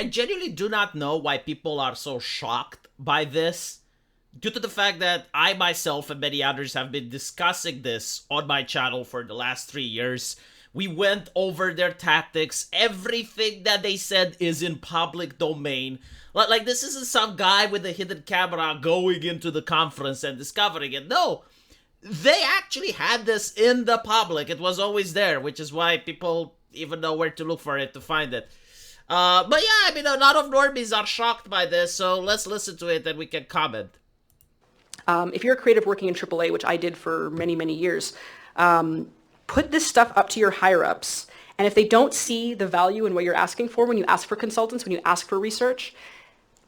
I genuinely do not know why people are so shocked by this, due to the fact that I myself and many others have been discussing this on my channel for the last 3 years. We went over their tactics. Everything that they said is in public domain. Like this isn't some guy with a hidden camera going into the conference and discovering it. No, they actually had this in the public. It was always there, which is why people even know where to look for it to find it. But yeah, I mean, a lot of normies are shocked by this, so let's listen to it and we can comment. If you're a creative working in AAA, which I did for many, many years, put this stuff up to your higher-ups. And if they don't see the value in what you're asking for when you ask for consultants, when you ask for research,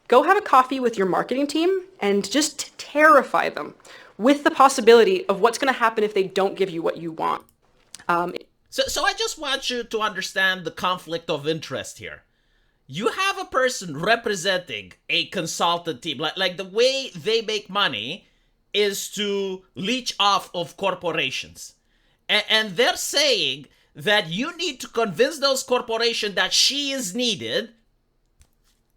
go have a coffee with your marketing team and just terrify them with the possibility of what's going to happen if they don't give you what you want. So I just want you to understand the conflict of interest here. You have a person representing a consultant team. Like the way they make money is to leech off of corporations. And they're saying that you need to convince those corporations that she is needed.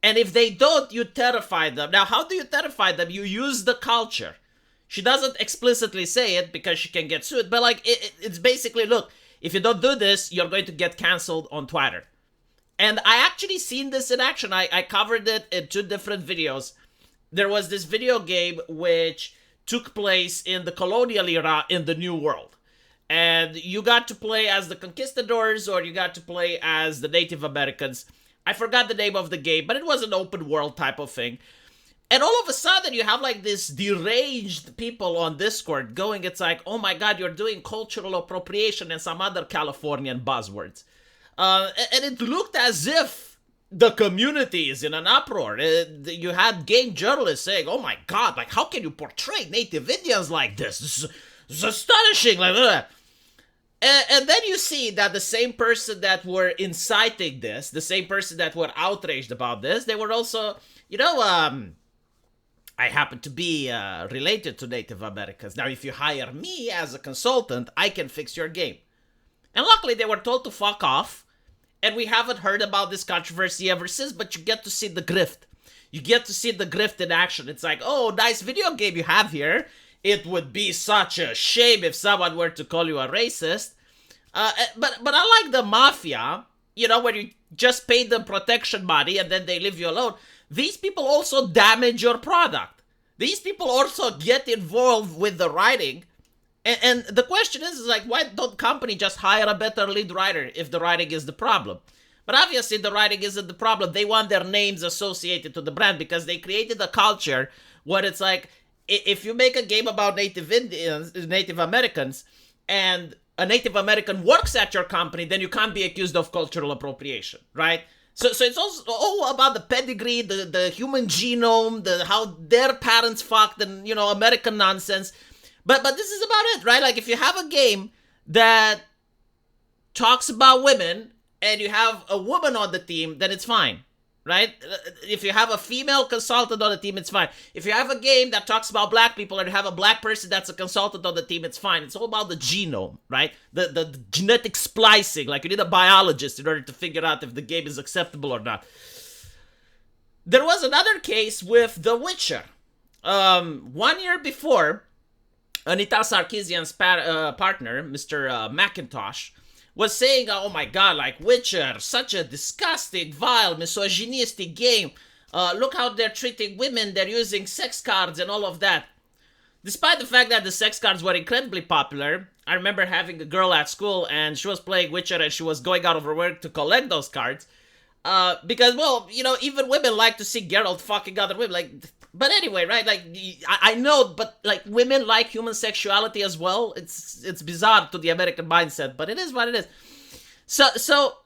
And if they don't, you terrify them. Now, how do you terrify them? You use the culture. She doesn't explicitly say it because she can get sued. But like it's basically, look, if you don't do this, you're going to get canceled on Twitter. And I actually seen this in action. I covered it in 2 different videos. There was this video game which took place in the colonial era in the New World. And you got to play as the conquistadors or you got to play as the Native Americans. I forgot the name of the game, but it was an open world type of thing. And all of a sudden you have like this deranged people on Discord going, it's like, oh my God, you're doing cultural appropriation and some other Californian buzzwords. And it looked as if the community is in an uproar. You had game journalists saying, oh my God, like how can you portray Native Indians like this? This is astonishing. Like, and then you see that the same person that were inciting this, the same person that were outraged about this, they were also, I happen to be related to Native Americans. Now, if you hire me as a consultant, I can fix your game. And luckily, they were told to fuck off. And we haven't heard about this controversy ever since, but you get to see the grift. You get to see the grift in action. It's like, oh, nice video game you have here. It would be such a shame if someone were to call you a racist. But I like the mafia, where you just pay them protection money and then they leave you alone. These people also damage your product. These people also get involved with the writing. And the question is like, why don't company just hire a better lead writer if the writing is the problem? But obviously the writing isn't the problem. They want their names associated to the brand because they created a culture where it's like, if you make a game about Native Americans, and a Native American works at your company, then you can't be accused of cultural appropriation, right? So it's also all about the pedigree, the human genome, how their parents fucked and, American nonsense. But this is about it, right? Like if you have a game that talks about women and you have a woman on the team, then it's fine, right? If you have a female consultant on the team, it's fine. If you have a game that talks about black people and you have a black person that's a consultant on the team, it's fine. It's all about the genome, right? The genetic splicing. Like you need a biologist in order to figure out if the game is acceptable or not. There was another case with The Witcher. 1 year before, Anita Sarkeesian's partner, Mr. Macintosh, was saying, oh my God, like Witcher, such a disgusting, vile, misogynistic game. Look how they're treating women, they're using sex cards and all of that. Despite the fact that the sex cards were incredibly popular, I remember having a girl at school and she was playing Witcher and she was going out of her work to collect those cards. Because, well, even women like to see Geralt fucking other women. Like, but anyway, right? Like, I know, but like women like human sexuality as well. It's bizarre to the American mindset, but it is what it is. So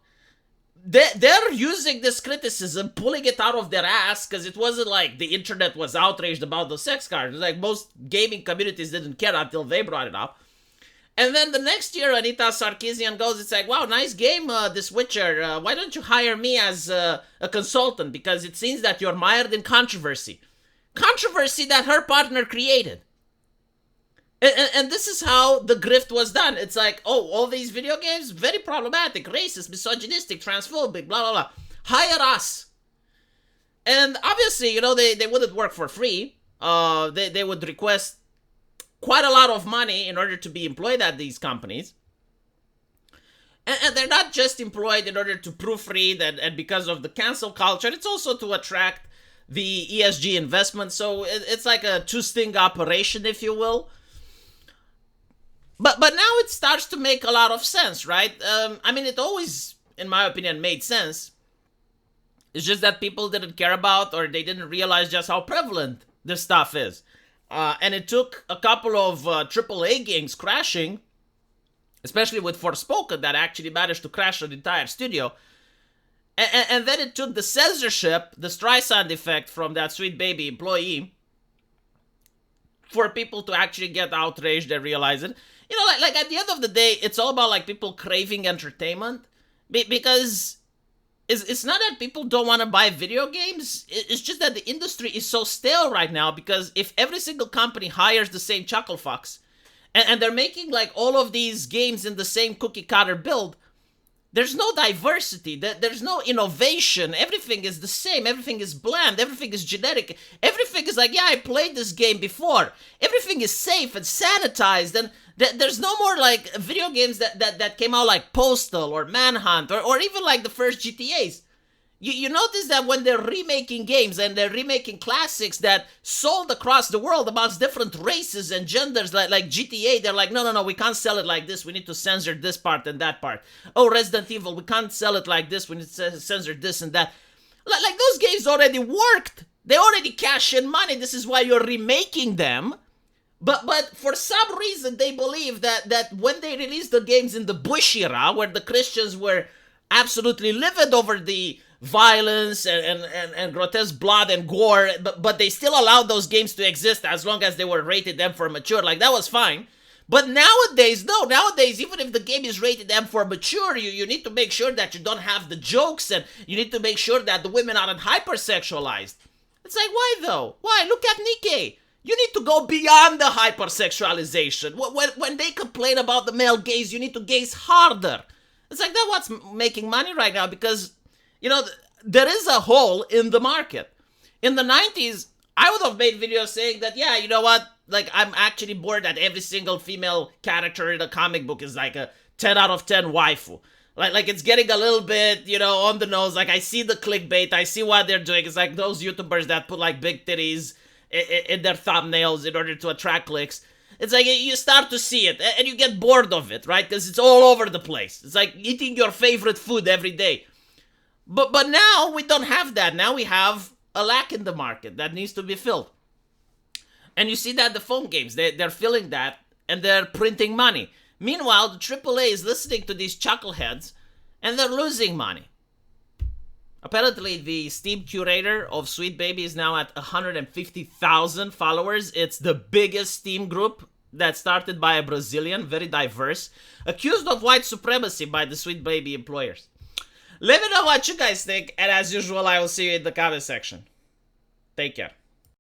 they're using this criticism, pulling it out of their ass, because it wasn't like the internet was outraged about the sex cards. Like most gaming communities didn't care until they brought it up. And then the next year, Anita Sarkeesian goes, it's like, wow, nice game, this Witcher. Why don't you hire me as a consultant? Because it seems that you're mired in controversy. Controversy that her partner created. And this is how the grift was done. It's like, oh, all these video games, very problematic, racist, misogynistic, transphobic, blah, blah, blah. Hire us. And obviously, they wouldn't work for free. They would request quite a lot of money in order to be employed at these companies. And they're not just employed in order to proofread and because of the cancel culture. It's also to attract the ESG investment. So it's like a two-sting operation, if you will. But now it starts to make a lot of sense, right? I mean, it always, in my opinion, made sense. It's just that people didn't care about, or they didn't realize just how prevalent this stuff is. And it took a couple of AAA games crashing, especially with Forspoken, that actually managed to crash an entire studio. And then it took the censorship, the Streisand effect from that Sweet Baby employee, for people to actually get outraged and realize it. Like at the end of the day, it's all about like people craving entertainment. Because it's not that people don't want to buy video games. It's just that the industry is so stale right now, because if every single company hires the same chuckle fucks, and they're making like all of these games in the same cookie cutter build, there's no diversity, there's no innovation. Everything is the same, everything is bland, everything is generic, everything is like, yeah, I played this game before. Everything is safe and sanitized, and there's no more like video games that came out like Postal or Manhunt or even like the first GTAs. You notice that when they're remaking games and they're remaking classics that sold across the world amongst different races and genders, like GTA, they're like, no, we can't sell it like this. We need to censor this part and that part. Oh, Resident Evil, we can't sell it like this. We need to censor this and that. Like those games already worked. They already cash in money. This is why you're remaking them. But for some reason, they believe that when they released the games in the Bush era, where the Christians were absolutely livid over the violence and grotesque blood and gore, but they still allowed those games to exist as long as they were rated M for mature. Like, that was fine. But nowadays, no. Nowadays, even if the game is rated M for mature, you need to make sure that you don't have the jokes, and you need to make sure that the women aren't hypersexualized. It's like, why though? Why? Look at Nikkei. You need to go beyond the hypersexualization. When they complain about the male gaze, you need to gaze harder. It's like, that's what's making money right now, because there is a hole in the market. In the 90s, I would have made videos saying that, yeah, you know what? Like, I'm actually bored that every single female character in a comic book is like a 10 out of 10 waifu. Like it's getting a little bit, on the nose. Like, I see the clickbait. I see what they're doing. It's like those YouTubers that put like big titties in their thumbnails in order to attract clicks. It's like you start to see it and you get bored of it, right? Because it's all over the place. It's like eating your favorite food every day. But now we don't have that. Now we have a lack in the market that needs to be filled. And you see that the phone games, they're filling that, and they're printing money. Meanwhile, the AAA is listening to these chuckleheads, and they're losing money. Apparently, the Steam curator of Sweet Baby is now at 150,000 followers. It's the biggest Steam group that started by a Brazilian, very diverse, accused of white supremacy by the Sweet Baby employers. Let me know what you guys think, and as usual, I will see you in the comment section. Take care.